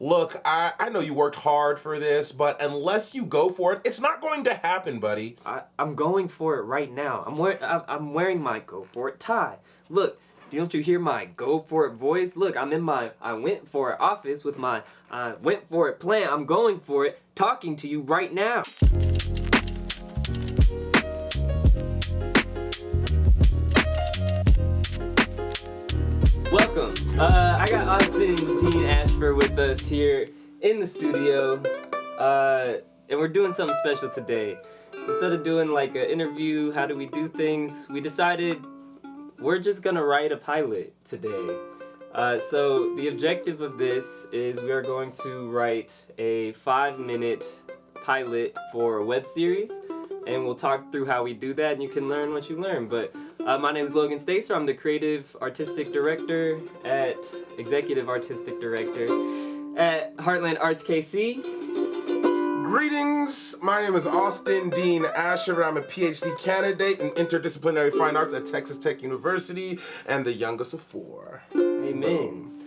Look, I know you worked hard for this, but unless you go for it, it's not going to happen, buddy. I'm going for it right now. I'm wearing my go for it tie. Look, don't you hear my go for it voice? Look, I'm in my I went for it office with my I went for it plan. I'm going for it, talking to you right now. Welcome. I got Austin Dean Ashford with us here in the studio, and we're doing something special today. Instead of doing like an interview, how do we do things, we decided we're just gonna write a pilot today. So the objective of this is we are going to write a 5-minute pilot for a web series, and we'll talk through how we do that, and you can learn what you learn. But my name is Logan Stacer. I'm the Executive Artistic Director at Heartland Arts KC. Greetings, my name is Austin Dean Ashford. I'm a PhD candidate in interdisciplinary fine arts at Texas Tech University and the youngest of 4. Amen.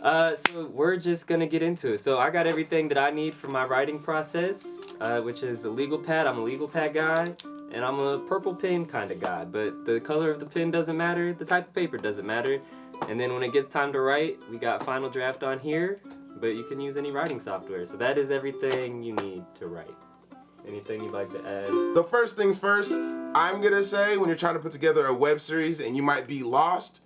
So we're just gonna get into it. So I got everything that I need for my writing process, which is a legal pad. I'm a legal pad guy, and I'm a purple pen kind of guy. But the color of the pen doesn't matter. The type of paper doesn't matter. And then when it gets time to write, we got Final Draft on here, but you can use any writing software. So that is everything you need to write. Anything you'd like to add? The first things first, I'm gonna say when you're trying to put together a web series and you might be lost,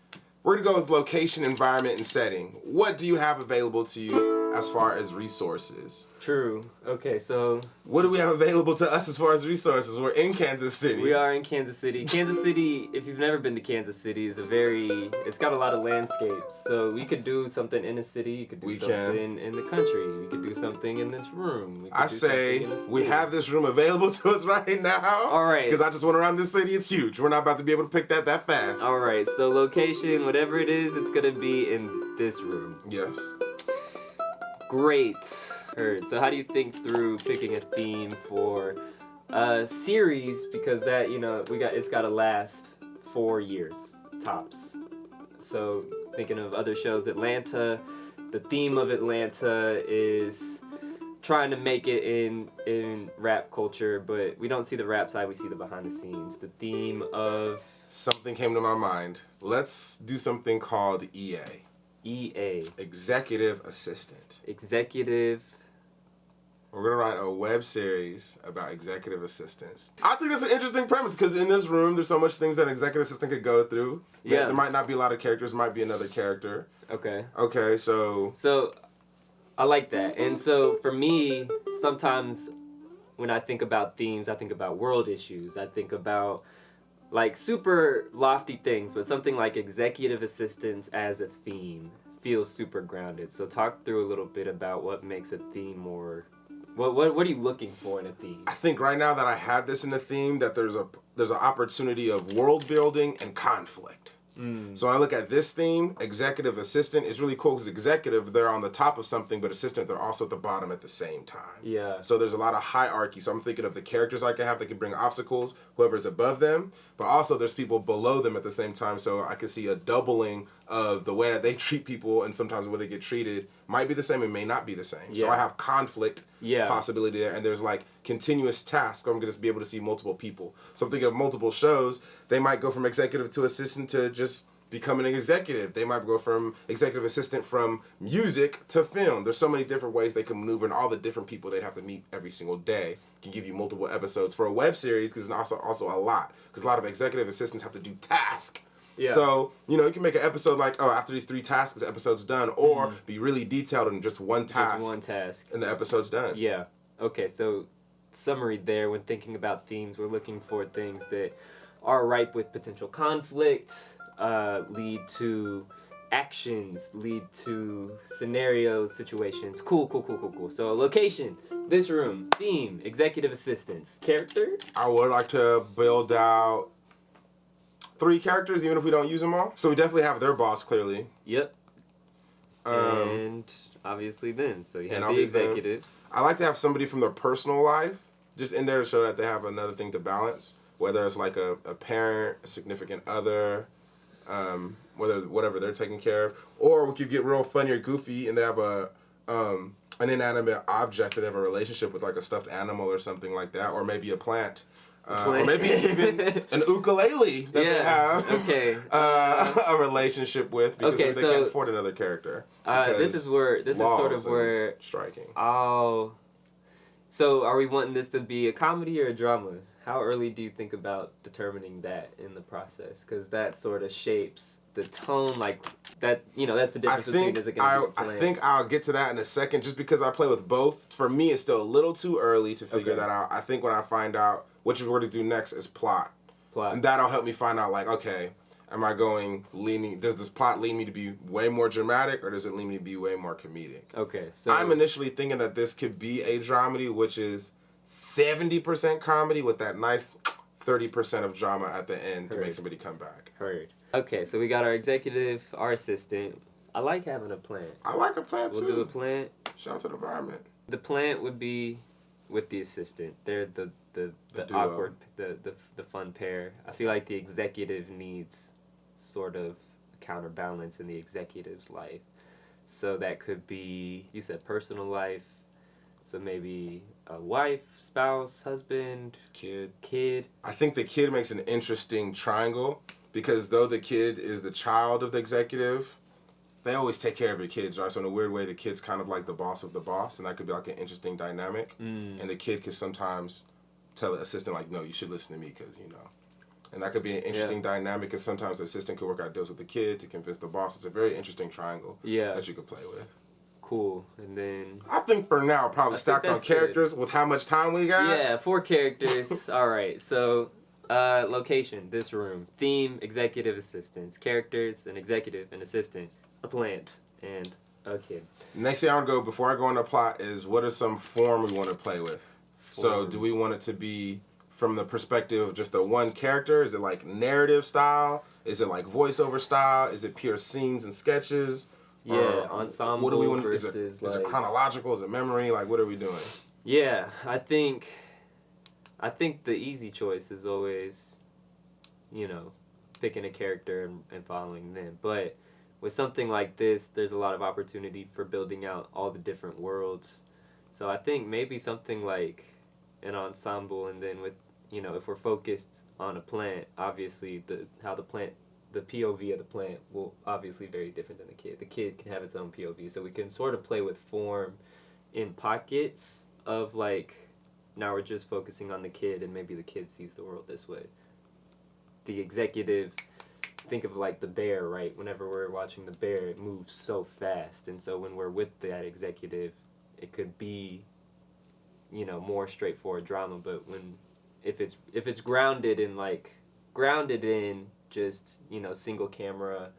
we're gonna go with location, environment, and setting. What do you have available to you as far as resources? True. Okay, so what do we have available to us as far as resources? We're in Kansas City. We are in Kansas City. Kansas City, if you've never been to Kansas City, is it's got a lot of landscapes. So we could do something in the city, you could do something in the country, we could do something in this room. I say we have this room available to us right now. All right. Because I just went around this city, it's huge. We're not about to be able to pick that fast. All right, so location, whatever it is, it's gonna be in this room. Yes. Great. Heard. So how do you think through picking a theme for a series, because that, it's got to last 4 years tops. So thinking of other shows, Atlanta, the theme of Atlanta is trying to make it in rap culture, but we don't see the rap side, we see the behind the scenes. The theme of something came to my mind. Let's do something called EA. EA. Executive Assistant. We're going to write a web series about executive assistants. I think that's an interesting premise because in this room, there's so much things that an executive assistant could go through. Yeah. There might not be a lot of characters, might be another character. Okay. Okay, so I like that. And so for me, sometimes when I think about themes, I think about world issues. I think about like super lofty things, but something like executive assistants as a theme feels super grounded. So talk through a little bit about what makes a theme more. What are you looking for in a theme? I think right now that I have this in the theme, that there's an opportunity of world building and conflict. So when I look at this theme, executive assistant, is really cool because executive, they're on the top of something, but assistant, they're also at the bottom at the same time. Yeah. So there's a lot of hierarchy. So I'm thinking of the characters I can have that can bring obstacles, whoever's above them, but also there's people below them at the same time. So I can see a doubling of the way that they treat people, and sometimes the way they get treated might be the same and may not be the same. Yeah. So I have conflict possibility there, and there's like continuous tasks. I'm going to be able to see multiple people. So I'm thinking of multiple shows. They might go from executive to assistant to just becoming an executive. They might go from executive assistant from music to film. There's so many different ways they can maneuver, and all the different people they'd have to meet every single day can give you multiple episodes for a web series, because it's also a lot. Because a lot of executive assistants have to do tasks. Yeah. So, you can make an episode like, after these 3 tasks, the episode's done, or be really detailed in just one task. Just one task. And the episode's done. Yeah. Okay, so summary there, when thinking about themes, we're looking for things that are ripe with potential conflict, lead to actions, lead to scenarios, situations. Cool. So location, this room, theme, executive assistants, character? I would like to build out 3 characters, even if we don't use them all. So we definitely have their boss, clearly. Yep. And obviously them. So you have the executive. I like to have somebody from their personal life just in there to show that they have another thing to balance, whether it's like a parent, a significant other, whatever they're taking care of. Or we could get real funny or goofy and they have a an inanimate object that they have a relationship with, like a stuffed animal or something like that, or maybe a plant. Or maybe even an ukulele that they have a relationship with, because they can't afford another character. This is sort of where striking. Oh, so are we wanting this to be a comedy or a drama? How early do you think about determining that in the process? Because that sort of shapes the tone, like that. That's the difference between is it going to be a plan. I think I'll get to that in a second, just because I play with both. For me, it's still a little too early to figure that out. I think when I find out what we're going to do next is plot. And that'll help me find out, like, okay, am I does this plot lead me to be way more dramatic, or does it lead me to be way more comedic? Okay, so I'm initially thinking that this could be a dramedy, which is 70% comedy with that nice 30% of drama at the end to make somebody come back. Okay, so we got our executive, our assistant. I like having a plant. I like a plant too. We'll do a plant. Shout out to the environment. The plant would be with the assistant. They're the awkward, the fun pair. I feel like the executive needs sort of a counterbalance in the executive's life. So that could be, you said personal life, so maybe a wife, spouse, husband, kid. I think the kid makes an interesting triangle, because though the kid is the child of the executive, they always take care of their kids, right? So in a weird way, the kid's kind of like the boss of the boss, and that could be like an interesting dynamic. And the kid can sometimes tell the assistant, like, no, you should listen to me, because, And that could be an interesting dynamic, because sometimes the assistant could work out deals with the kid to convince the boss. It's a very interesting triangle that you could play with. Cool. And then I think for now, probably stacked on characters with how much time we got. Yeah, 4 characters. All right. So, location, this room. Theme, executive, assistants. Characters, an executive, an assistant, a plant, and a kid. Next thing I want to go, before I go into plot, is what is some form we want to play with? So do we want it to be from the perspective of just the one character? Is it like narrative style? Is it like voiceover style? Is it pure scenes and sketches? Yeah, ensemble. What do we want? Is it chronological? Is it memory? Like, what are we doing? Yeah, I think the easy choice is always, picking a character and following them. But with something like this, there's a lot of opportunity for building out all the different worlds. So I think maybe something like an ensemble, and then with, if we're focused on a plant, obviously the POV of the plant will obviously very different than the kid. The kid can have its own POV, so we can sort of play with form in pockets of, like, now we're just focusing on the kid, and maybe the kid sees the world this way. The executive, think of like the bear, right? Whenever we're watching the bear, it moves so fast, and so when we're with that executive, it could be, more straightforward drama. But if it's grounded in just, single camera,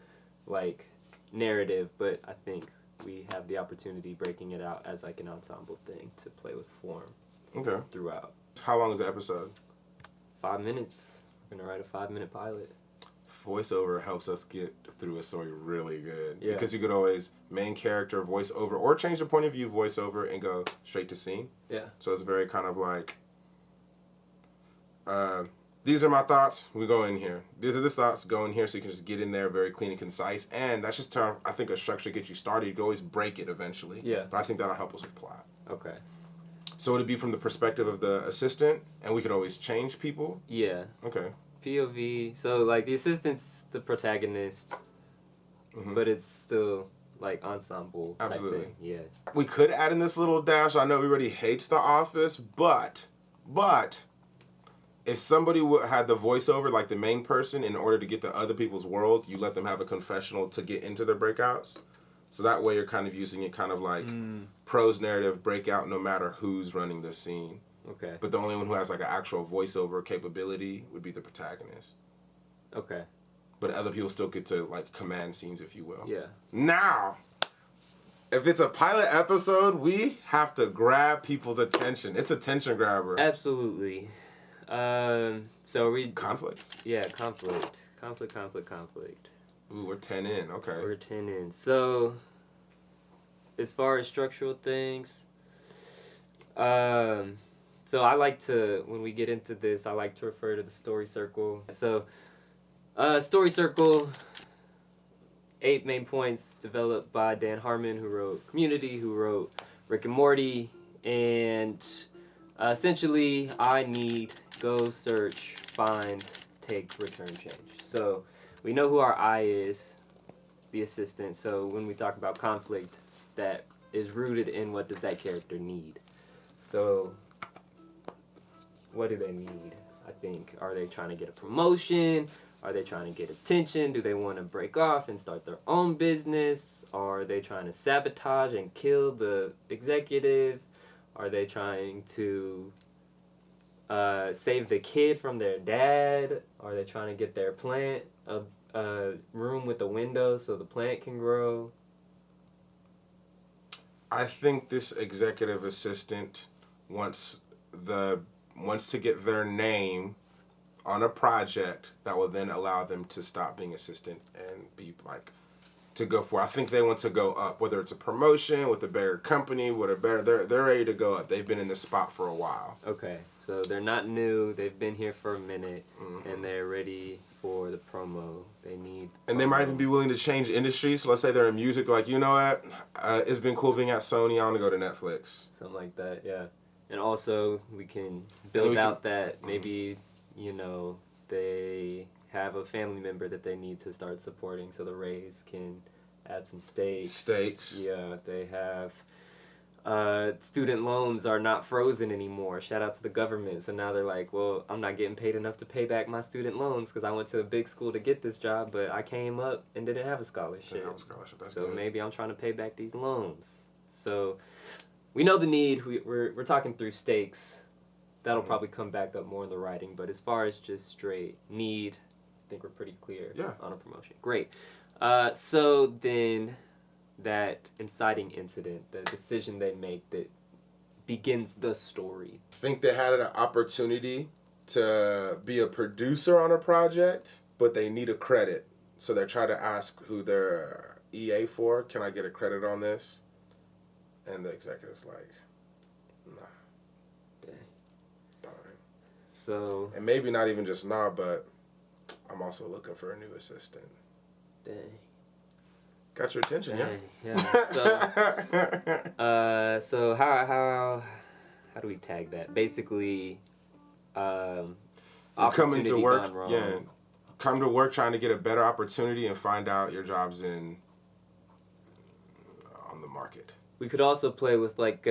like, narrative, but I think we have the opportunity breaking it out as like an ensemble thing to play with form throughout. How long is the episode? 5 minutes. We're going to write a 5-minute pilot. Voiceover helps us get through a story really good. Yeah. Because you could always main character, voiceover, or change the point of view, voiceover, and go straight to scene. Yeah. So it's very kind of like, these are my thoughts, we go in here. These are the thoughts, go in here, so you can just get in there very clean and concise. And that's just, I think, a structure to get you started. You can always break it eventually. Yeah. But I think that'll help us with plot. Okay. So would it be from the perspective of the assistant, and we could always change people? Yeah. Okay. POV, so like the assistant's the protagonist, but it's still like ensemble type thing. Yeah. We could add in this little dash. I know everybody hates The Office, but if somebody had the voiceover, like the main person, in order to get to other people's world, you let them have a confessional to get into their breakouts. So that way you're kind of using it kind of like prose narrative breakout, no matter who's running the scene. Okay. But the only one who has like an actual voiceover capability would be the protagonist. Okay. But other people still get to like command scenes, if you will. Yeah. Now, if it's a pilot episode, we have to grab people's attention. It's a attention grabber. Absolutely. So we... Conflict. Yeah, conflict. Ooh, we're 10 in. Okay. We're 10 in. So, as far as structural things, so I like to, when we get into this, I like to refer to the story circle. So, story circle, 8 main points developed by Dan Harmon, who wrote Community, who wrote Rick and Morty, and essentially I need, go, search, find, take, return, change. So we know who our I is, the assistant. So when we talk about conflict, that is rooted in what does that character need. So what do they need? I think, are they trying to get a promotion? Are they trying to get attention? Do they want to break off and start their own business? Are they trying to sabotage and kill the executive? Are they trying to save the kid from their dad? Are they trying to get their plant a room with a window so the plant can grow? I think this executive assistant wants to get their name on a project that will then allow them to stop being assistant and be like to go for. I think they want to go up, whether it's a promotion with a better company, they're ready to go up. They've been in this spot for a while. Okay, so they're not new. They've been here for a minute, and they're ready for the promo. They need. And they might even be willing to change industries. So let's say they're in music. They're like, you know what? It's been cool being at Sony. I want to go to Netflix. Something like that, yeah. And also, we can build out that maybe, you know, they have a family member that they need to start supporting, so the Rays can add some stakes. Yeah, they have student loans are not frozen anymore. Shout out to the government. So now they're like, well, I'm not getting paid enough to pay back my student loans because I went to a big school to get this job, but I came up and didn't have a scholarship. That's so good. Maybe I'm trying to pay back these loans. So we know the need. We're talking through stakes. That'll probably come back up more in the writing, but as far as just straight need, I think we're pretty clear on a promotion. Great. So then that inciting incident, the decision they make that begins the story. I think they had an opportunity to be a producer on a project, but they need a credit. So they're trying to ask who they're EA for. Can I get a credit on this? And the executive's like, nah. So, and maybe not even just nah, but I'm also looking for a new assistant. Dang. Got your attention, yeah. So how do we tag that? Basically, coming to work, come to work trying to get a better opportunity and find out your job's on the market. We could also play with like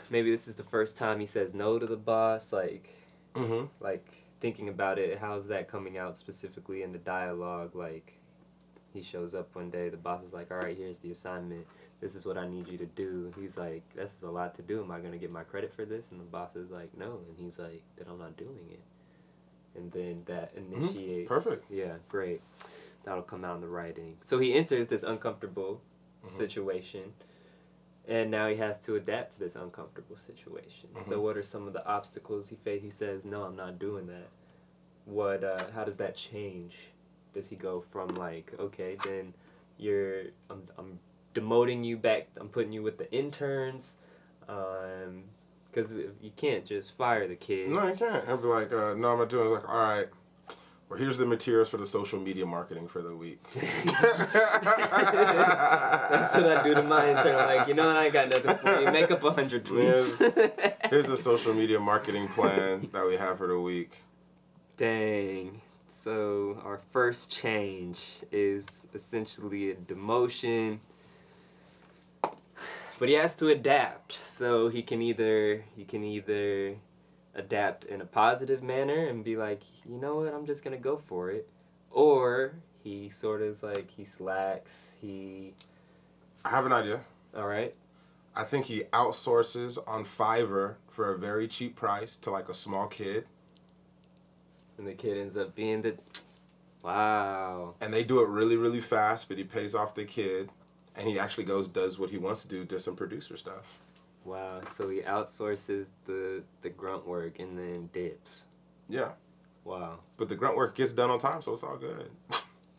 maybe this is the first time he says no to the boss, like. Like, thinking about it, how's that coming out specifically in the dialogue? Like, he shows up one day, the boss is like, all right, here's the assignment. This is what I need you to do. He's like, this is a lot to do. Am I going to get my credit for this? And the boss is like, no. And he's like, then I'm not doing it. And then that initiates. Perfect. Yeah, great. That'll come out in the writing. So he enters this uncomfortable situation. And now he has to adapt to this uncomfortable situation. So what are some of the obstacles he faced? He says, no, I'm not doing that. What? How does that change? Does he go from like, okay, then I'm demoting you back, I'm putting you with the interns, because you can't just fire the kid. No, you can't. He'll be like, no, I'm not doing it. It's like, all right. Well, here's the materials for the social media marketing for the week. That's what I do to my intern. Like, you know what? I ain't got nothing for you. Make up 100 tweets. Here's the social media marketing plan that we have for the week. Dang. So our first change is essentially a demotion. But he has to adapt. So he can either adapt in a positive manner and be like, you know what, I'm just gonna go for it, or he sort of is like, he slacks. I have an idea. All right. I think he outsources on Fiverr for a very cheap price to like a small kid, and the kid ends up being wow. And they do it really, really fast, but he pays off the kid, and he actually does what he wants to do, does some producer stuff. Wow, so he outsources the grunt work and then dips. Yeah. Wow. But the grunt work gets done on time, so it's all good.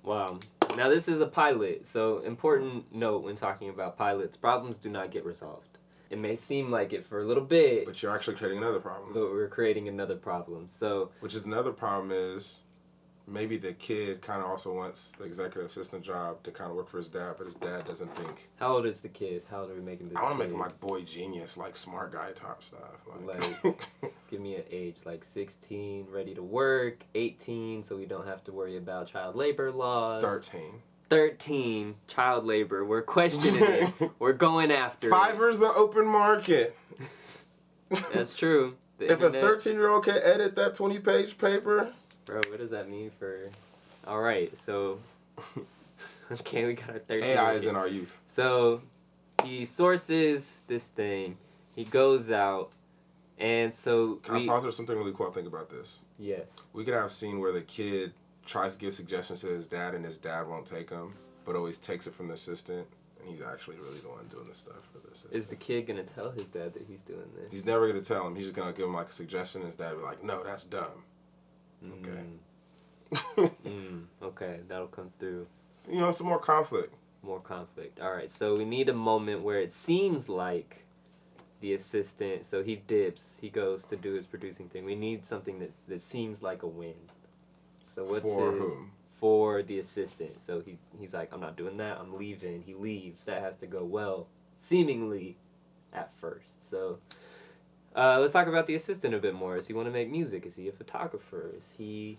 Wow. Now this is a pilot, so important note when talking about pilots, problems do not get resolved. It may seem like it for a little bit. But you're actually creating another problem. But we're creating another problem, so. Which is another problem is maybe the kid kind of also wants the executive assistant job to kind of work for his dad, but his dad doesn't think. How old is the kid? How old are we making this? I want to make him like boy genius, like smart guy type stuff. Like give me an age, like 16, ready to work, 18, so we don't have to worry about child labor laws. 13, child labor. We're questioning it. We're going after it. Fiverr's the open market. That's true. If a 13-year-old can edit that 20-page paper. Bro, what does that mean for... All right, so... Okay, we got our 13. AI is in our youth. So, he sources this thing. He goes out. And so... Can I pause? There's something really cool I think about this. Yes. We could have a scene where the kid tries to give suggestions to his dad and his dad won't take them, but always takes it from the assistant. And he's actually really the one doing this stuff for the assistant. Is the kid going to tell his dad that he's doing this? He's never going to tell him. He's just going to give him like a suggestion and his dad will be like, no, that's dumb. Okay. Okay, that'll come through. You know, some more conflict. More conflict. All right, so we need a moment where it seems like the assistant, so he dips, he goes to do his producing thing. We need something that seems like a win. So what's for whom? For the assistant. So he's like, I'm not doing that, I'm leaving. He leaves. That has to go well, seemingly, at first. So let's talk about the assistant a bit more. Does he want to make music? Is he a photographer? Is he...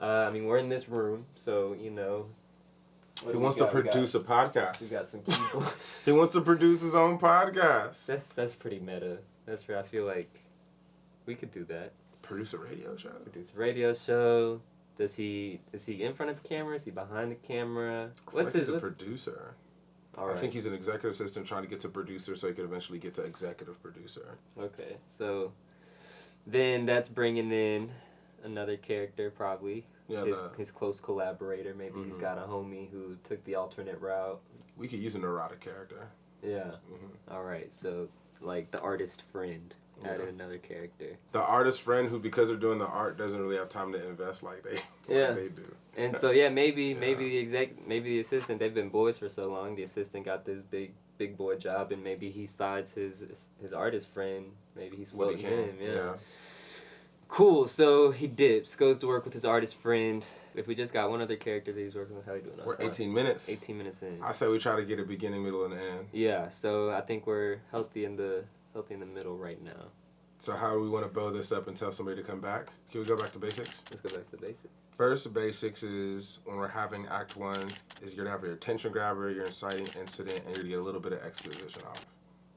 I mean, we're in this room, so, you know... He wants to produce a podcast. We got some people. He wants to produce his own podcast. That's pretty meta. That's where I feel like we could do that. Produce a radio show? Produce a radio show. Is he in front of the camera? Is he behind the camera? He's a producer. All right. I think he's an executive assistant trying to get to producer so he could eventually get to executive producer. Okay, so then that's bringing in another character probably. Yeah, his close collaborator. Maybe he's got a homie who took the alternate route. We could use a neurotic character. Yeah. All right, so like the artist friend. Added another character. The artist friend who, because they're doing the art, doesn't really have time to invest like they do. And so maybe the assistant, they've been boys for so long. The assistant got this big boy job, and maybe he sides his artist friend. Maybe he's floating him. Yeah. Cool. So he dips, goes to work with his artist friend. If we just got one other character that he's working with, how are you doing? We're 18 minutes. 18 minutes in. I say we try to get a beginning, middle, and end. Yeah. So I think we're healthy in the middle right now. So how do we want to build this up and tell somebody to come back? Can we go back to basics? Let's go back to the basics. First, basics is when we're having Act 1, is you're going to have your attention grabber, your inciting incident, and you're going to get a little bit of exposition off.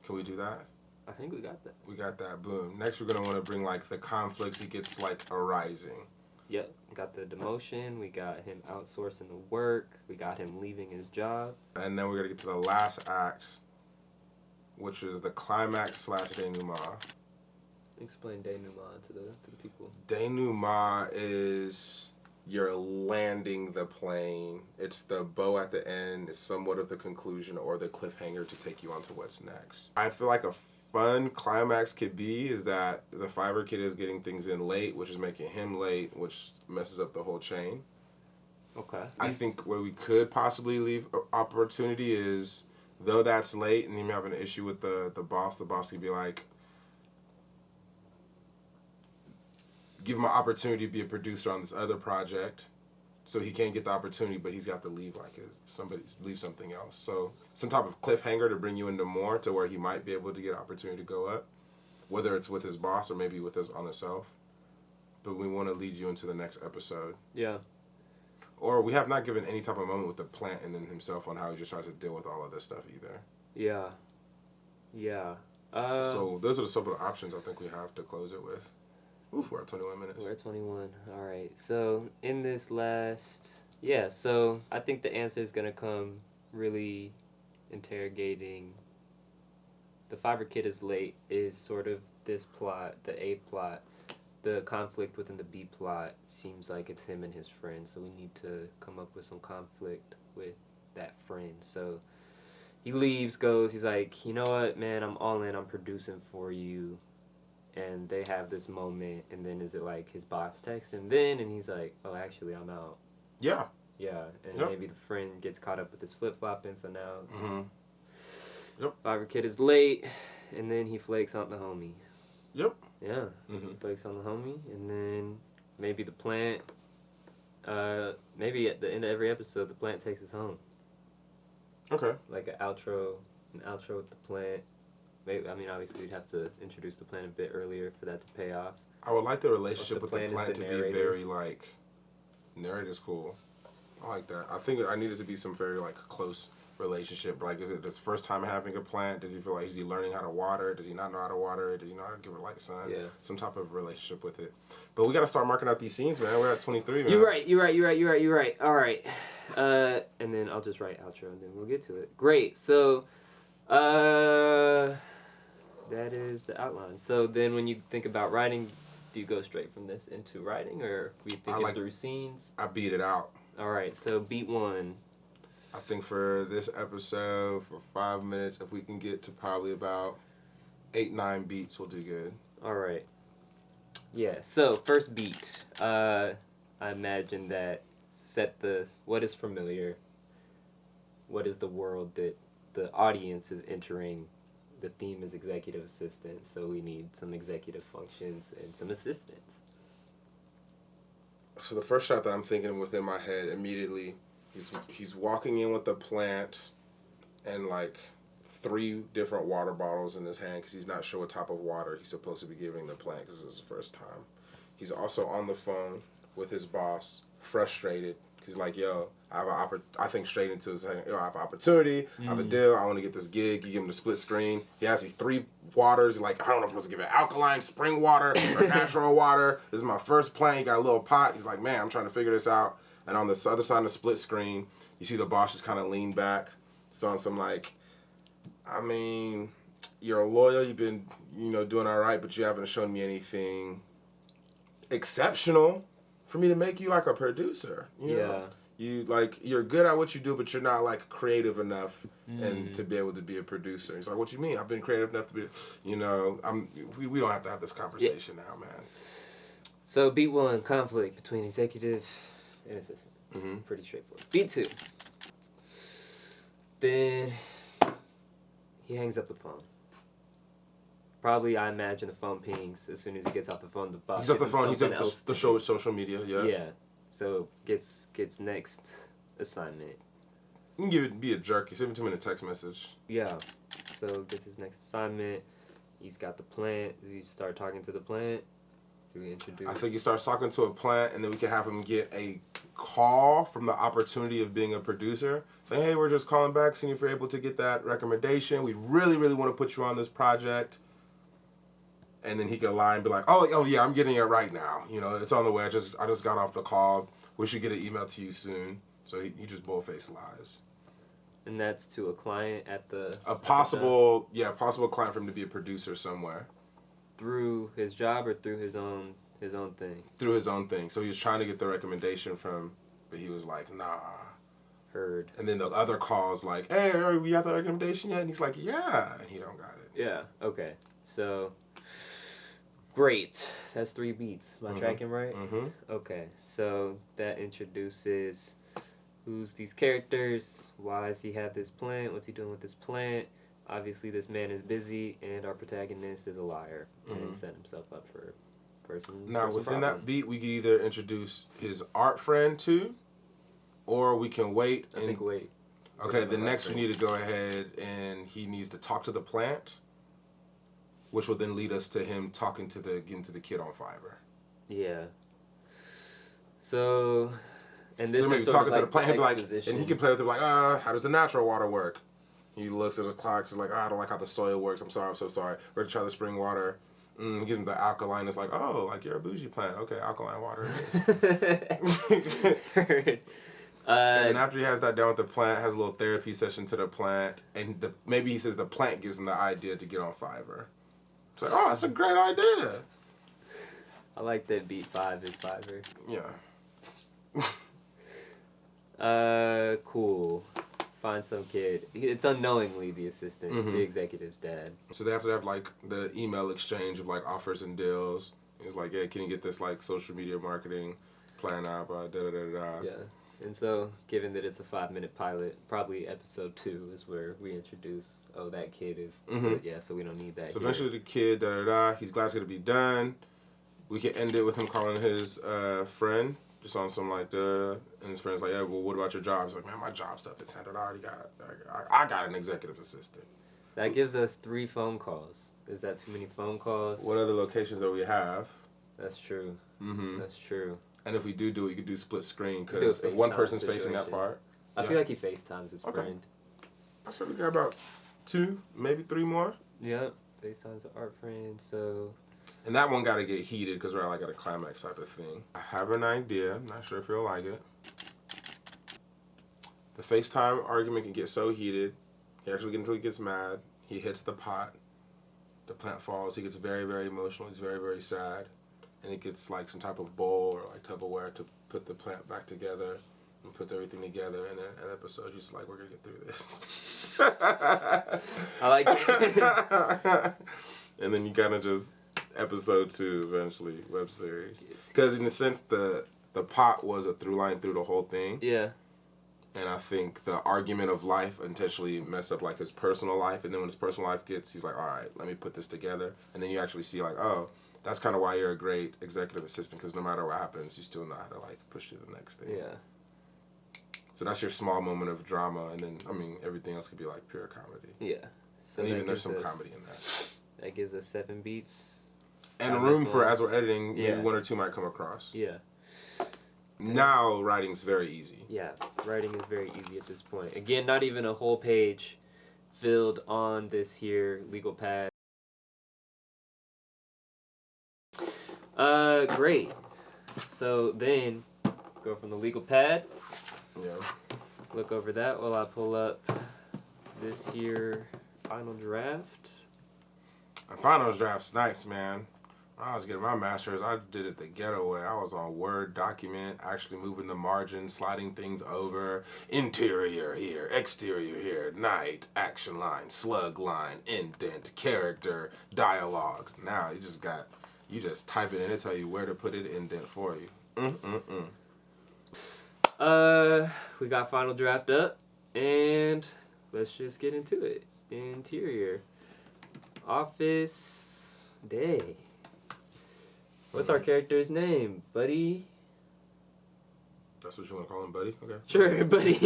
Can we do that? I think we got that. We got that. Boom. Next, we're going to want to bring, like, the conflicts he gets, like, arising. Yep. Got the demotion. We got him outsourcing the work. We got him leaving his job. And then we're going to get to the last act, which is the climax / denouement. Explain denouement to the people. Denouement is you're landing the plane. It's the bow at the end. It's somewhat of the conclusion or the cliffhanger to take you on to what's next. I feel like a fun climax could be is that the Fiverr kid is getting things in late, which is making him late, which messes up the whole chain. Okay. I think where we could possibly leave opportunity is, though that's late and you may have an issue with the boss could be like, give him an opportunity to be a producer on this other project, so he can't get the opportunity, but he's got to leave leave something else. So some type of cliffhanger to bring you into more to where he might be able to get opportunity to go up, whether it's with his boss or maybe with his on himself. But we want to lead you into the next episode. Yeah. Or we have not given any type of moment with the plant and then himself on how he just tries to deal with all of this stuff either. Yeah. Yeah. So those are the sort of options I think we have to close it with. Oof, we're at 21 minutes. We're at 21. All right. So in this so I think the answer is going to come really interrogating. The Fiverr kid is late is sort of this plot, the A plot. The conflict within the B plot seems like it's him and his friend. So we need to come up with some conflict with that friend. So he leaves, goes, he's like, you know what, man, I'm all in. I'm producing for you. And they have this moment, and then is it like his boss texts him then, and he's like, oh, actually, I'm out. Yeah. Yeah, and maybe the friend gets caught up with his flip-flopping, so now Fiverr kid is late, and then he flakes on the homie. Yep. Yeah, flakes on the homie, and then maybe the plant Maybe at the end of every episode, the plant takes us home. Okay. Like an outro with the plant. Maybe, I mean, obviously, we'd have to introduce the plant a bit earlier for that to pay off. I would like the relationship with the plant to narrator. be very, like, narrator's cool. I like that. I think I need it to be some very, like, close relationship. Like, is it his first time having a plant? Does he feel like, is he learning how to water it? Does he not know how to water it? Does he know how to give it light sun? Yeah. Some type of relationship with it. But we got to start marking out these scenes, man. We're at 23, man. You're right. All right. And then I'll just write outro and then we'll get to it. Great. So, that is the outline. So then when you think about writing, do you go straight from this into writing, or are we thinking through scenes? I beat it out. All right. So beat 1. I think for this episode, for 5 minutes, if we can get to probably about 8-9 beats, we'll do good. All right. Yeah. So first beat. I imagine that what is familiar. What is the world that the audience is entering? The theme is executive assistant, so we need some executive functions and some assistants. So the first shot that I'm thinking within my head immediately, he's walking in with the plant and like 3 different water bottles in his hand because he's not sure what type of water he's supposed to be giving the plant because this is his first time. He's also on the phone with his boss, frustrated. He's like, yo, I think straight into his head, yo, I have an opportunity, I have a deal, I want to get this gig. You give him the split screen. He has these 3 waters. He's like, I don't know if I'm supposed to give it alkaline spring water or natural water. This is my first plant. He got a little pot. He's like, man, I'm trying to figure this out. And on the other side of the split screen, you see the boss just kind of lean back. He's on some like, I mean, you're loyal. You've been, doing all right, but you haven't shown me anything exceptional for me to make you like a producer. You know? You're good at what you do, but you're not like creative enough and to be able to be a producer. He's like, what you mean? I've been creative enough to be, we don't have to have this conversation now, man. So beat 1, conflict between executive and assistant. Mm-hmm. Pretty straightforward. Beat 2. Then he hangs up the phone. Probably, I imagine the phone pings as soon as he gets off the phone. The boss. He's off the phone. He's off the show with social media. Yeah. Yeah. So gets next assignment. You can be a jerk. You send him a text message. Yeah. So gets his next assignment. He's got the plant. Does he start talking to the plant? Do we introduce? I think he starts talking to a plant, and then we can have him get a call from the opportunity of being a producer. Saying, hey, we're just calling back, seeing if you're able to get that recommendation. We really, really want to put you on this project. And then he could lie and be like, oh yeah, I'm getting it right now. It's on the way. I just got off the call. We should get an email to you soon. So he just bull-faced lies. And that's to a client at the... A possible client for him to be a producer somewhere. Through his job or through his own thing? Through his own thing. So he was trying to get the recommendation from, but he was like, nah. Heard. And then the other calls like, hey, we got the recommendation yet? And he's like, yeah. And he don't got it. Yeah, okay. So... Great. That's 3 beats. Am I tracking right? Mm-hmm. Okay. So that introduces who's these characters, why does he have this plant, what's he doing with this plant. Obviously this man is busy and our protagonist is a liar and set himself up for some Now some within problem. that beat we could either introduce his art friend too, or we can wait. I think wait. Okay, then next we need to go ahead and he needs to talk to the plant, which will then lead us to him getting to the kid on Fiverr. Yeah. So, and this so maybe is sort talking of to like the plant, he'll be like, exposition. and he can play with it like, how does the natural water work? He looks at the clock, he's like, I don't like how the soil works. I'm so sorry. We're gonna try the spring water. Give him the alkaline. It's like, like you're a bougie plant. Okay, alkaline water it is. And then after he has that down with the plant, has a little therapy session to the plant, and maybe he says the plant gives him the idea to get on Fiverr. It's like, that's a great idea. I like that beat 5 is Fiverr. Yeah. Cool. Find some kid. It's unknowingly the assistant, the executive's dad. So they have to have like the email exchange of like offers and deals. It's like, yeah, can you get this like social media marketing plan out? Yeah. And so, given that it's a 5-minute pilot, probably episode 2 is where we introduce, that kid is, so we don't need that. So eventually the kid, he's glad it's going to be done. We can end it with him calling his friend just on some like and his friend's like, yeah, well, what about your job? He's like, man, my job stuff is handled. I got an executive assistant. That gives us 3 phone calls. Is that too many phone calls? What other locations do we have? That's true. Mm-hmm. That's true. And if we do it, you could do split screen, because if one person's facing that part. I feel like he FaceTimes his friend. I said we got about 2, maybe 3 more. Yep. FaceTime's an art friend, so... And that one got to get heated because we're like at a climax type of thing. I have an idea. I'm not sure if you'll like it. The FaceTime argument can get so heated. He actually gets until he gets mad. He hits the pot. The plant falls. He gets very, very emotional. He's very, very sad. And he gets like some type of bowl or like Tupperware to put the plant back together and puts everything together. And then an episode, just like, we're going to get through this. I like it. And then you kind of just... episode 2 eventually, web series, because in a sense the pot was a through line through the whole thing. Yeah. And I think the argument of life intentionally messed up like his personal life, and then when his personal life gets, he's like, all right, let me put this together. And then you actually see like, oh, that's kind of why you're a great executive assistant, because no matter what happens, you still know how to like push to the next thing. Yeah. So that's your small moment of drama, and then I mean everything else could be like pure comedy. Yeah. So and even there's some comedy in that. That gives us 7 beats. And room for, as we're editing, maybe 1 or 2 might come across. Yeah. Now, writing's very easy. Yeah, writing is very easy at this point. Again, not even a whole page filled on this here legal pad. Great. So then, go from the legal pad. Yeah. Look over that while I pull up this here final draft. A finals draft's nice, man. I was getting my master's. I did it the ghetto way. I was on Word document, actually moving the margins, sliding things over. Interior here, exterior here, night, action line, slug line, indent, character, dialogue. Now you just type it in and tell you where to put it, indent for you. We got final draft up, and let's just get into it. Interior. Office day. What's our character's name? Buddy? That's what you want to call him, Buddy? Okay. Sure, Buddy.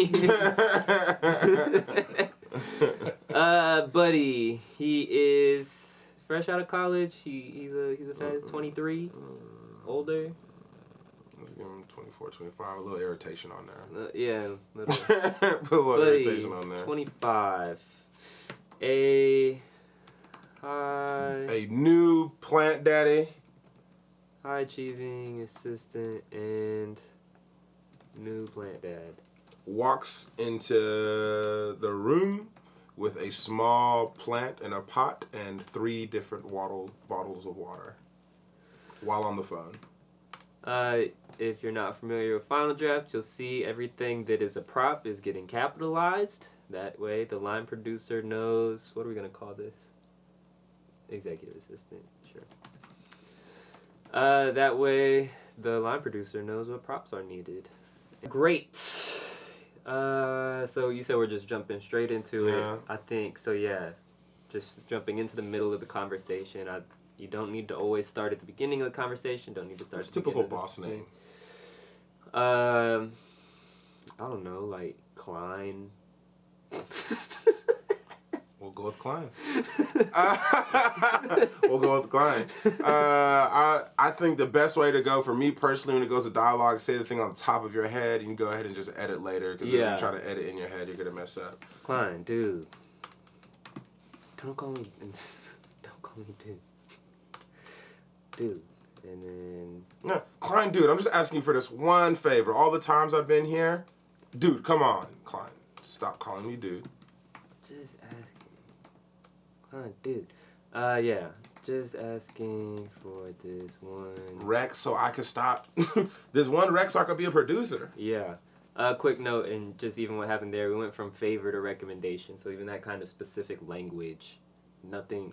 Buddy. He is fresh out of college. He's a fast 23. Older. Let's give him 24, 25. A little irritation on there. Yeah. Little. Put a little Buddy, irritation on there. 25. A new plant daddy. High achieving assistant and new plant dad. Walks into the room with a small plant in a pot and 3 different bottles of water while on the phone. If you're not familiar with Final Draft, you'll see everything that is a prop is getting capitalized. That way the line producer knows, what are we going to call this? Executive assistant, sure. That way the line producer knows what props are needed. Great. So you said we're just jumping straight into it. I think, so yeah. Just jumping into the middle of the conversation. You don't need to always start at the beginning of the conversation. Don't need to start at the typical beginning boss name? I don't know, like Klein. We'll go with Klein. We'll go with Klein. I think the best way to go for me personally when it goes to dialogue, say the thing on the top of your head, and you can go ahead and just edit later, because if you try to edit in your head, you're going to mess up. Klein, dude. Don't call me dude. Dude. And then... No, Klein, dude, I'm just asking you for this one favor. All the times I've been here, dude, come on, Klein. Stop calling me dude. Just asking. Klein, dude. Yeah. Just asking for this one... Rec, so I could stop. This one rec so I could be a producer. Yeah. Quick note, and just even what happened there, we went from favor to recommendation, so even that kind of specific language,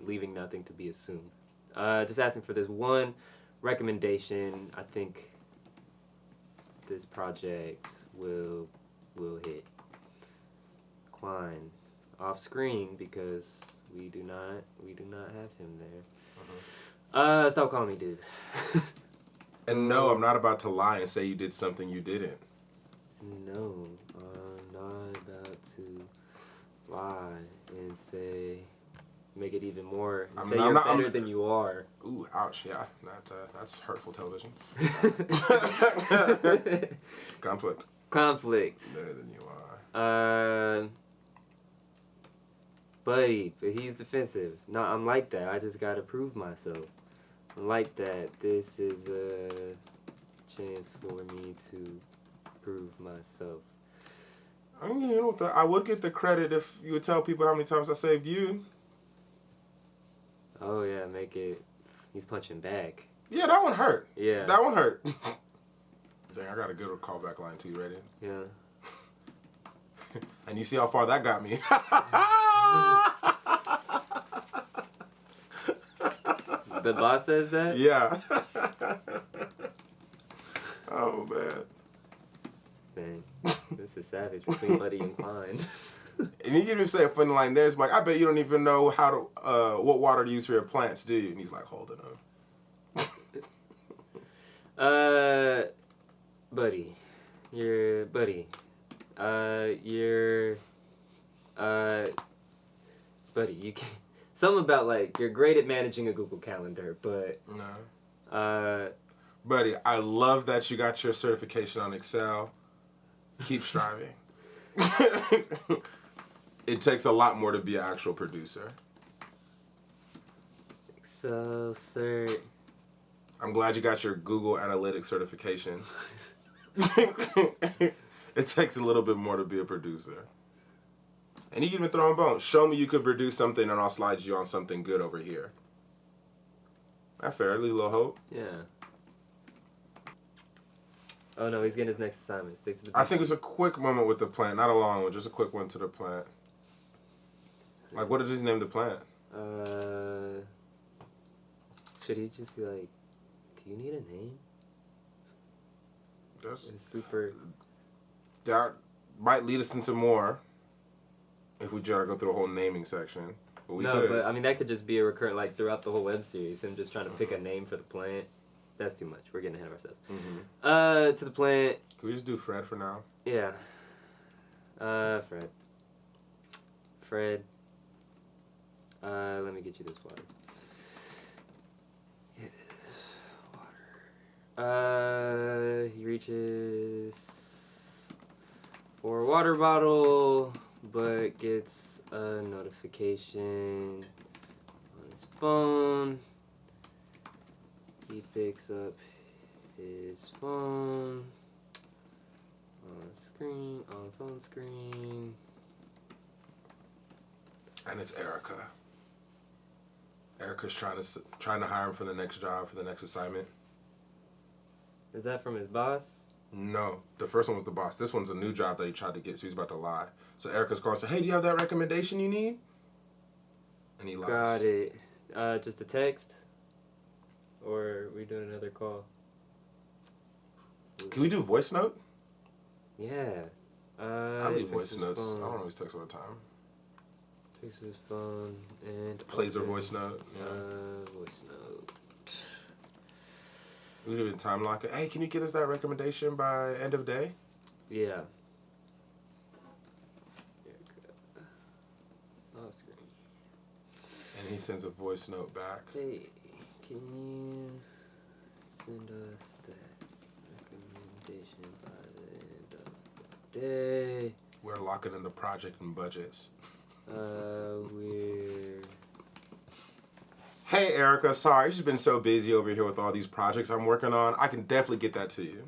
leaving nothing to be assumed. Just asking for this one recommendation. I think this project will hit. Klein, off screen, because we do not have him there. Stop calling me dude. And no, I'm not about to lie and say you did something you didn't. No, I'm not about to lie and say, make it even more, and say you're better than you are. Ooh, ouch, yeah, that's hurtful television. Conflict. Better than you are. Buddy, but he's defensive. No, I'm like that. I just gotta prove myself. I'm like that. This is a chance for me to prove myself. I mean, you know, I would get the credit if you would tell people how many times I saved you. Oh yeah, make it. He's punching back. Yeah, that one hurt. Yeah. That one hurt. Dang, I got a good callback line too. You ready? Yeah. And you see how far that got me. The boss says that? Yeah. Oh, man. Man, this is savage between Buddy and Klein. And you can even say a funny line there. It's like, I bet you don't even know how to, what water to use for your plants, do you? And he's like, hold it up. Buddy. Buddy, you can. Something about like you're great at managing a Google Calendar, but no. Buddy, I love that you got your certification on Excel. Keep striving. It takes a lot more to be an actual producer. Excel cert. I'm glad you got your Google Analytics certification. It takes a little bit more to be a producer. And you can even throw in bones. Show me you could produce something and I'll slide you on something good over here. That fair, leave a little hope. Yeah. Oh no, he's getting his next assignment. Stick to the I think it's a quick moment with the plant, not a long one, just a quick one to the plant. Like, what did he name the plant? Should he just be like, do you need a name? It's super. That might lead us into more if we try to go through a whole naming section. But we could. But I mean, that could just be a recurrent, like, throughout the whole web series, him just trying to pick a name for the plant. That's too much. We're getting ahead of ourselves. Mm-hmm. To the plant. Can we just do Fred for now? Yeah. Fred. Let me get you this water. Get this water. He reaches for a water bottle, but gets a notification on his phone. He picks up his phone on phone screen. And it's Erica. Erica's trying to hire him for the next job, for the next assignment. Is that from his boss? No, the first one was the boss. This one's a new job that he tried to get, so he's about to lie. So Erica's calling and said, hey, do you have that recommendation you need? And he lies. Got it. Just a text? Or are we doing another call? Can we do voice note? Yeah. I leave voice notes. Phone. I don't always text all the time. Picks his phone and plays a voice note. Yeah. Voice note. We could even time lock it. Hey, can you get us that recommendation by end of day? Yeah. Off screen. And he sends a voice note back. Hey, can you send us that recommendation by the end of the day? We're locking in the project and budgets. We're... Hey, Erica, sorry, you've just been so busy over here with all these projects I'm working on. I can definitely get that to you.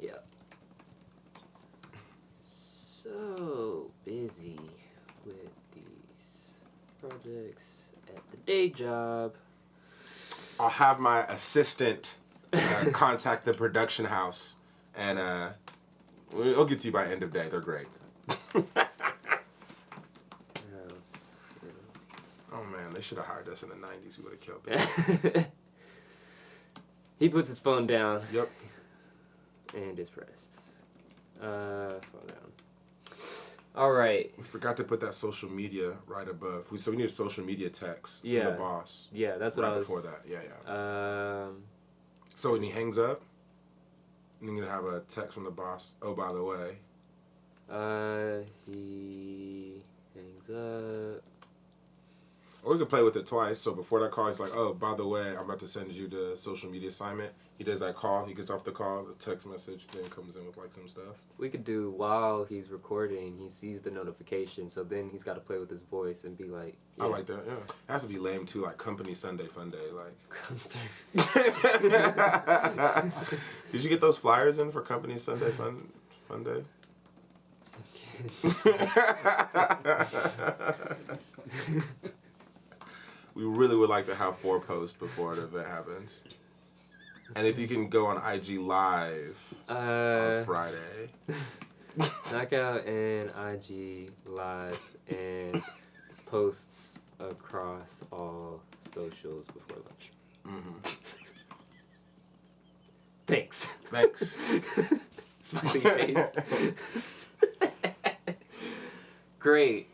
Yeah. So busy with these projects at the day job. I'll have my assistant contact the production house, and we'll get to you by end of day. They're great. Oh man, they should have hired us in the 90s. We would have killed them. He puts his phone down. Yep. And is pressed. Phone down. All right. We forgot to put that social media right above. So we need a social media text from the boss. Yeah, that's what I was... Right before that. Yeah. So when he hangs up, you're going to have a text from the boss. Oh, by the way. He hangs up. Or we could play with it twice. So before that call, he's like, oh, by the way, I'm about to send you the social media assignment. He does that call. He gets off the call, the text message, then comes in with like some stuff. We could do while he's recording, he sees the notification, so then he's got to play with his voice and be like, yeah. I like that, yeah. It has to be lame too, like Company Sunday Fun Day. Like. Did you get those flyers in for Company Sunday Fun Day? We really would like to have 4 posts before the event happens. And if you can go on IG Live on Friday. Knockout and IG Live and posts across all socials before lunch. Mm-hmm. Thanks. Smiley face. Great.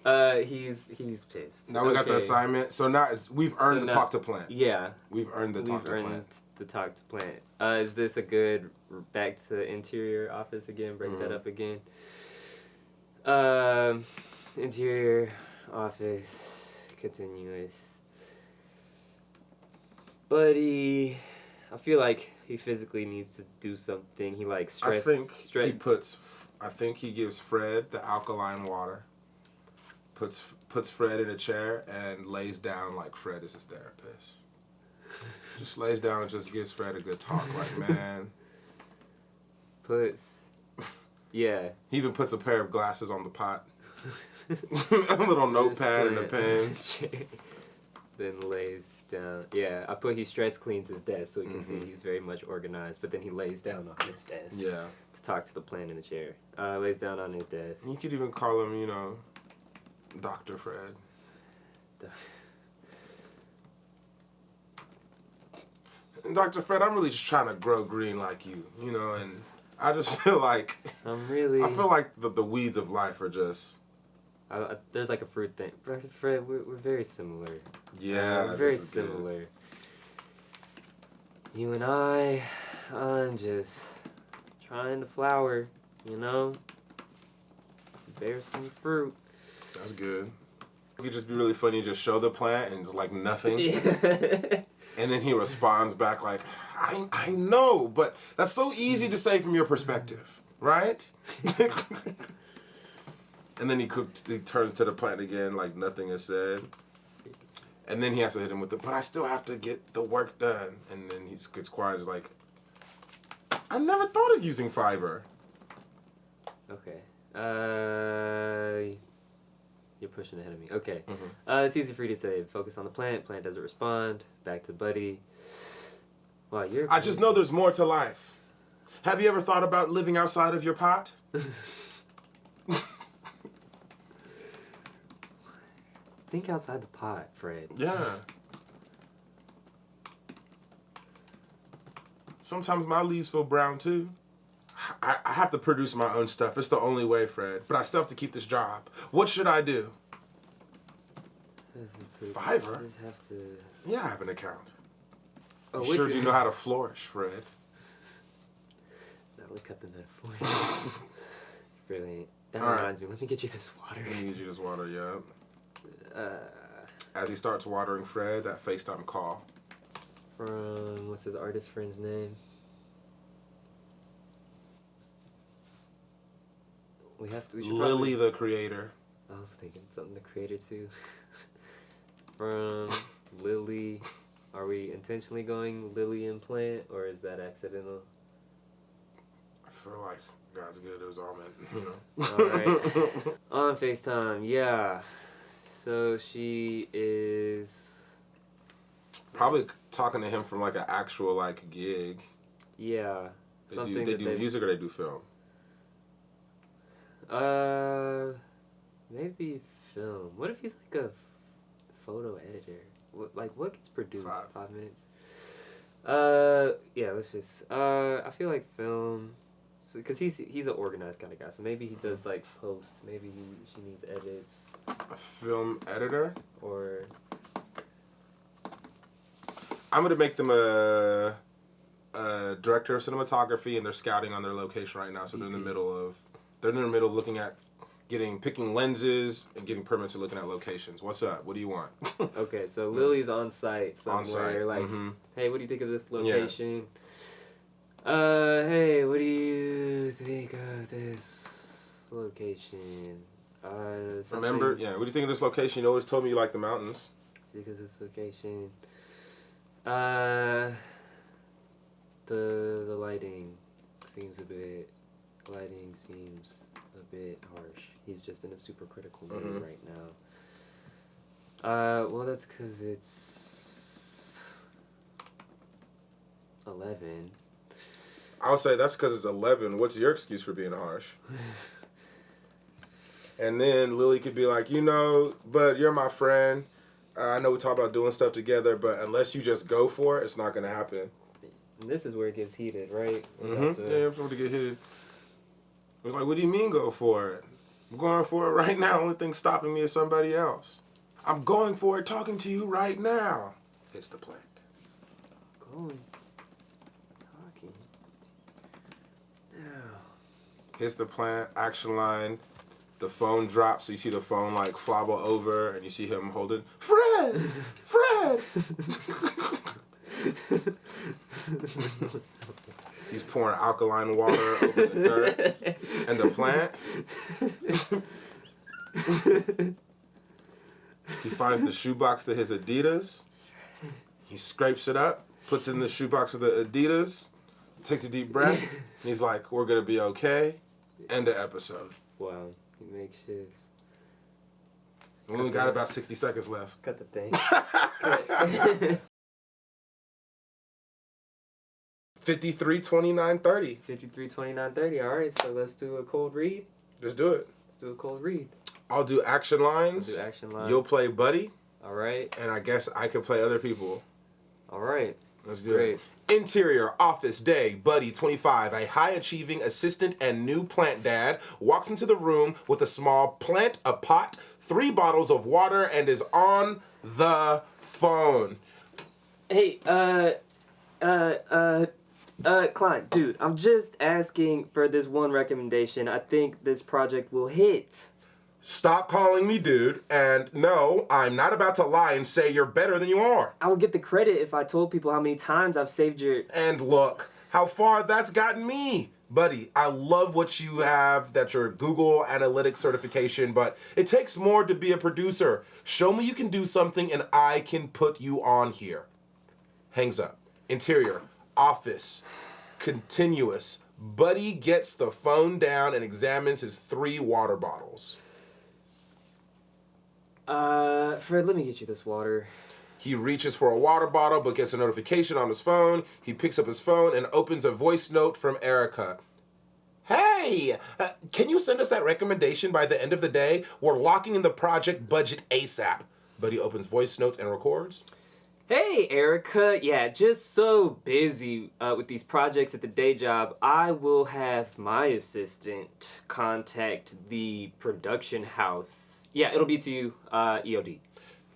He's pissed. Now we got the assignment. So now we've earned the talk to plant. Yeah. We've earned the talk to plant. The talk to plant. Is this a good back to interior office again? Break that up again. Interior office, continuous. Buddy, I feel like he physically needs to do something. He like stress. I think he gives Fred the alkaline water. Puts Fred in a chair and lays down like Fred is his therapist. Just lays down and just gives Fred a good talk. Like, man. Yeah. He even puts a pair of glasses on the pot. A little notepad and a pen. Then lays down. Yeah, he stress cleans his desk so he can see he's very much organized. But then he lays down on his desk. Yeah. To talk to the plant in the chair. Lays down on his desk. You could even call him, Dr. Fred. Dr. Fred, I'm really just trying to grow green like you, and I just feel like I feel like the weeds of life are just there's like a fruit thing. Fred, we're very similar. Yeah, we're very similar. Good. You and I'm just trying to flower, bear some fruit. That's good. It could just be really funny, just show the plant and it's like nothing. Yeah. And then he responds back like, I know, but that's so easy to say from your perspective, right? And then he turns to the plant again like nothing is said. And then he has to hit him with but I still have to get the work done. And then he gets quiet, is like, I never thought of using fiber. Okay. You're pushing ahead of me. Okay. It's easy for you to say. Focus on the plant. Plant doesn't respond. Back to Buddy. Wow, I just know there's more to life. Have you ever thought about living outside of your pot? Think outside the pot, Fred. Yeah. Sometimes my leaves feel brown too. I have to produce my own stuff. It's the only way, Fred. But I still have to keep this job. What should I do? Fiverr? Just have to... Yeah, I have an account. Oh, you sure do know how to flourish, Fred. That would cut the metaphor. Brilliant. That reminds me. Let me get you this water. Let me get you this water, yeah. As he starts watering Fred, that FaceTime call. From, what's his artist friend's name? We should Lily the Creator. I was thinking something the Creator too. From Lily, are we intentionally going Lily and Plant, or is that accidental? I feel like God's good. It was all meant, All right. On FaceTime, yeah. So she is probably talking to him from like an actual like gig. Yeah. They do music or they do film. Maybe film. What if he's like a photo editor? What gets produced? 5 minutes. Yeah. Let's just. I feel like film. So, cause he's an organized kind of guy. So maybe he does like post. Maybe she needs edits. A film editor. Or. I'm gonna make them a director of cinematography, and they're scouting on their location right now. So they're in the middle of looking at picking lenses and getting permits and looking at locations. What's up? What do you want? Okay, so Lily's on site somewhere. On site. Like, mm-hmm. Hey, what do you think of this location? Yeah. Hey, what do you think of this location? Remember? Yeah. What do you think of this location? You always told me you like the mountains. Because this location. The lighting seems a bit harsh. He's just in a super critical mood right now. Well, that's because it's 11. I'll say that's because it's 11. What's your excuse for being harsh? And then Lily could be like, but you're my friend. I know we talk about doing stuff together, but unless you just go for it, it's not going to happen. And this is where it gets heated, right? Mm-hmm. Yeah, I'm supposed to get heated. It's like, what do you mean go for it? I'm going for it right now. Only thing stopping me is somebody else. I'm going for it, talking to you right now. Hits the plant. Talking. Now. Hits the plant, action line. The phone drops, so you see the phone like flobble over, and you see him holding, Fred! Fred! He's pouring alkaline water over the dirt and the plant. He finds the shoebox to his Adidas. He scrapes it up, puts it in the shoebox of the Adidas, takes a deep breath, and he's like, we're going to be okay. End the episode. Wow. He makes shifts. We only got about 60 seconds left. Cut the thing. 53-29-30. 53-29-30. All right, so let's do a cold read. Let's do it. Let's do a cold read. I'll do action lines. I'll do action lines. You'll play Buddy. All right. And I guess I can play other people. All right. Let's do it. Interior, office, day, Buddy, 25, a high-achieving assistant and new plant dad, walks into the room with a small plant, a pot, 3 bottles of water, and is on the phone. Hey, Klein, dude, I'm just asking for this one recommendation. I think this project will hit. Stop calling me dude, and no, I'm not about to lie and say you're better than you are. I would get the credit if I told people how many times I've saved your... And look, how far that's gotten me. Buddy, I love what you have, that's your Google Analytics certification, but it takes more to be a producer. Show me you can do something and I can put you on here. Hangs up. Interior, office, continuous. Buddy gets the phone down and examines his 3 water bottles. Fred, let me get you this water. He reaches for a water bottle but gets a notification on his phone. He picks up his phone and opens a voice note from Erica. Hey, can you send us that recommendation by the end of the day? We're locking in the project budget ASAP. Buddy opens voice notes and records. Hey, Erica. Yeah, just so busy with these projects at the day job, I will have my assistant contact the production house. Yeah, it'll be to you, EOD.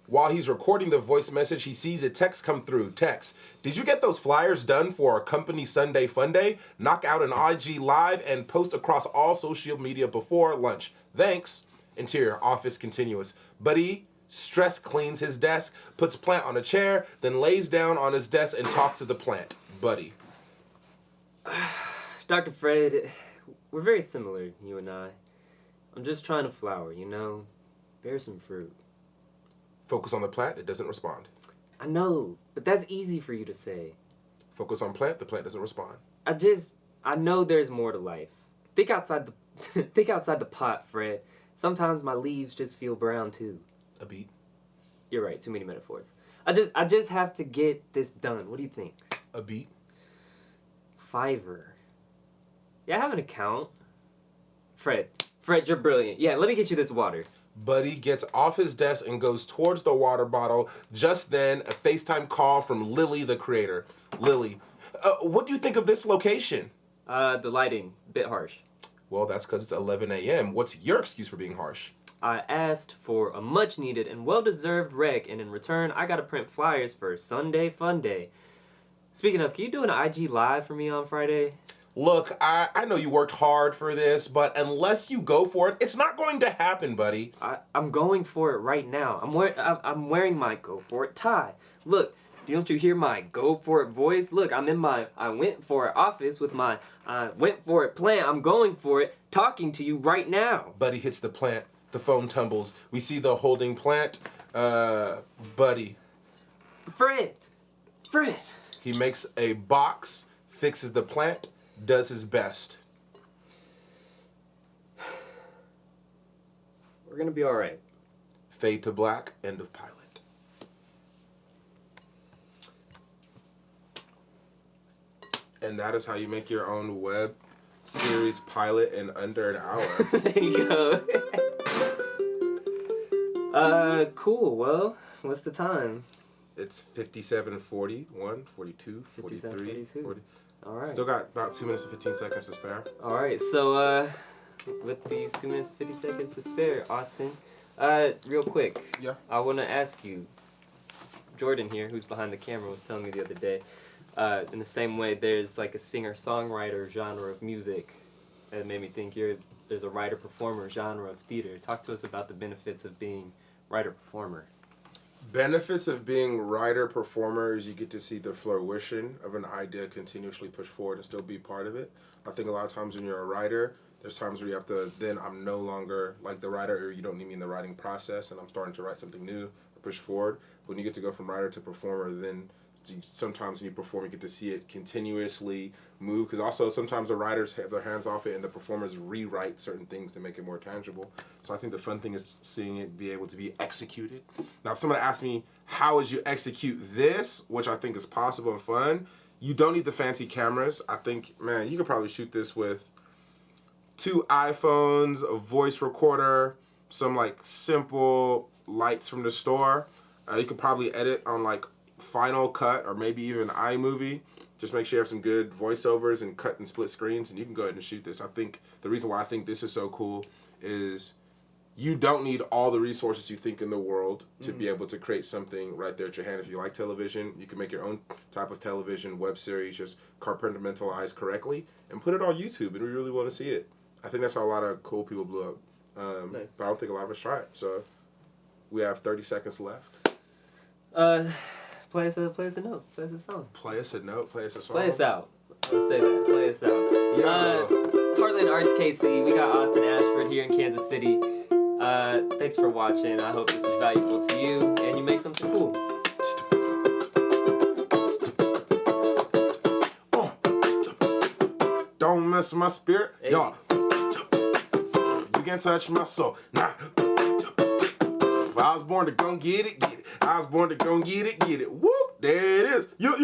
While he's recording the voice message, he sees a text come through. Text, did you get those flyers done for our company Sunday Fun Day? Knock out an IG live and post across all social media before lunch. Thanks. Interior, office, continuous. Buddy stress cleans his desk, puts plant on a chair, then lays down on his desk and talks to the plant. Buddy. Dr. Fred, we're very similar, you and I. I'm just trying to flower, bear some fruit. Focus on the plant, it doesn't respond. I know, but that's easy for you to say. Focus on plant, the plant doesn't respond. I know there's more to life. Think outside the pot, Fred. Sometimes my leaves just feel brown too. A beat. You're right, too many metaphors. I just have to get this done. What do you think? A beat. Fiverr. Yeah, I have an account. Fred, you're brilliant. Yeah, let me get you this water. Buddy gets off his desk and goes towards the water bottle. Just then, a FaceTime call from Lily, the creator. Lily, what do you think of this location? The lighting, bit harsh. Well, that's because it's 11 a.m. What's your excuse for being harsh? I asked for a much-needed and well-deserved rec, and in return, I gotta print flyers for Sunday Fun Day. Speaking of, can you do an IG live for me on Friday? Look, I know you worked hard for this, but unless you go for it, it's not going to happen, buddy. I'm going for it right now. I'm wearing my go for it tie. Look, don't you hear my go for it voice? Look, I'm in my I went for it office with my I went for it plan. I'm going for it, talking to you right now. Buddy hits the plant. The phone tumbles. We see the holding plant. Buddy. Fred. He makes a box, fixes the plant, does his best. We're gonna be all right. Fade to black, end of pilot. And that is how you make your own web series pilot in under an hour. There you go. Cool. Well, what's the time? It's 57:41, 42, 43, 40. All right. Still got about 2 minutes and 15 seconds to spare. All right. So, with these 2 minutes and 50 seconds to spare, Austin, real quick. Yeah. I want to ask you, Jordan here, who's behind the camera, was telling me the other day, in the same way there's like a singer-songwriter genre of music. That made me think there's a writer-performer genre of theater. Talk to us about the benefits of being writer-performer. Benefits of being writer-performer is you get to see the fruition of an idea continuously push forward and still be part of it. I think a lot of times when you're a writer, there's times where you have to, then I'm no longer like the writer, or you don't need me in the writing process, and I'm starting to write something new or push forward. When you get to go from writer to performer, then sometimes when you perform, you get to see it continuously move, because also sometimes the writers have their hands off it and the performers rewrite certain things to make it more tangible. So I think the fun thing is seeing it be able to be executed. Now, if someone asks me, how would you execute this, which I think is possible and fun, you don't need the fancy cameras. I think, man, you could probably shoot this with 2 iPhones, a voice recorder, some like simple lights from the store. You could probably edit on like Final Cut or maybe even iMovie. Just make sure you have some good voiceovers and cut and split screens, and you can go ahead and shoot this. I think the reason why I think this is so cool is you don't need all the resources you think in the world to be able to create something right there at your hand. If you like television, you can make your own type of television web series, just compartmentalize correctly and put it on YouTube, and we really want to see it. I think that's how a lot of cool people blew up. Nice. But I don't think a lot of us try it. So we have 30 seconds left. Play us a note. Play us a song. Play us a note. Play us a song. Play us out. Let's say that. Play us out. Yeah. Heartland Arts KC. We got Austin Ashford here in Kansas City. Thanks for watching. I hope this was valuable to you and you make something cool. Don't mess with my spirit. Hey. Y'all. You can't touch my soul. Nah. If I was born to gon' get it, get it. I was born to gon' get it, get it. Whoop, there it is. Yo.